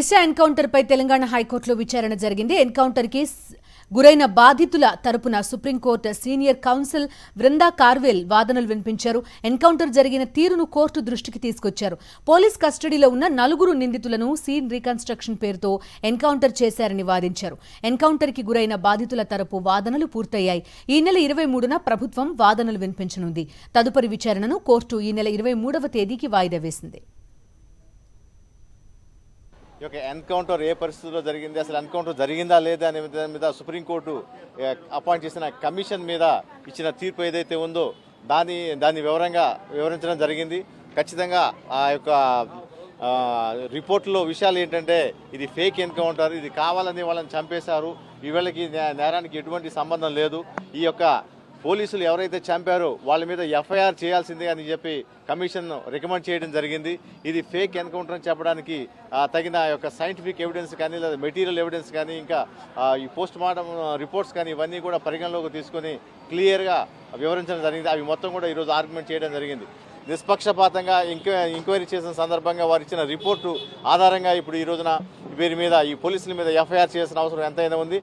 దిశ encounter పై తెలంగాణ హైకోర్టులో విచారణ జరిగింది. ఎన్కౌంటర్ కి గురైన బాధితుల తరపున సుప్రీంకోర్టు సీనియర్ కౌన్సిల్ వృందా కార్వెల్ వాదనలు వినిపించారు. ఎన్కౌంటర్ జరిగిన తీరును కోర్టు దృష్టికి తీసుకొచ్చారు. పోలీస్ కస్టడీలో ఉన్న 4 నిందితులను సీన్ రీకన్స్ట్రక్షన్ పేరుతో ఎన్కౌంటర్ చేశారని వాదించారు. ఎన్కౌంటర్ కి గురైన బాధితుల తరపు వాదనలు పూర్తయ్యాయి. ఈ నెల 23న ప్రభుత్వం వాదనలు వినిపించనుంది. తదుపరి విచారణను కోర్టు ఈ నెల 23వ తేదీకి వాయిదా వేసింది. ఈ యొక్క ఎన్కౌంటర్ ఏ పరిస్థితుల్లో జరిగింది, అసలు ఎన్కౌంటర్ జరిగిందా లేదా అనే దాని మీద సుప్రీంకోర్టు అపాయింట్ చేసిన కమిషన్ మీద ఇచ్చిన తీర్పు ఏదైతే ఉందో దాన్ని వివరించడం జరిగింది. ఖచ్చితంగా ఆ యొక్క రిపోర్ట్లో విషయాలు ఏంటంటే ఇది ఫేక్ ఎన్కౌంటర్, ఇది కావాలని వాళ్ళని చంపేశారు, వీళ్ళకి నేరానికి ఎటువంటి సంబంధం లేదు, ఈ యొక్క పోలీసులు ఎవరైతే చంపారో వాళ్ళ మీద ఎఫ్ఐఆర్ చేయాల్సిందే అని చెప్పి కమిషన్ రికమెండ్ చేయడం జరిగింది. ఇది ఫేక్ ఎన్కౌంటర్ అని చెప్పడానికి తగిన యొక్క సైంటిఫిక్ ఎవిడెన్స్ కానీ లేదా మెటీరియల్ ఎవిడెన్స్ కానీ ఇంకా ఈ పోస్ట్ మార్టం రిపోర్ట్స్ కానీ ఇవన్నీ కూడా పరిగణలోకి తీసుకొని క్లియర్గా వివరించడం జరిగింది. అవి మొత్తం కూడా ఈరోజు ఆర్గ్యుమెంట్ చేయడం జరిగింది. నిష్పక్షపాతంగా ఎంక్వైరీ చేసిన సందర్భంగా వారు ఇచ్చిన రిపోర్టు ఆధారంగా ఇప్పుడు ఈ రోజున వీరి మీద ఈ పోలీసుల మీద ఎఫ్ఐఆర్ చేయాల్సిన అవసరం ఎంతైనా ఉంది.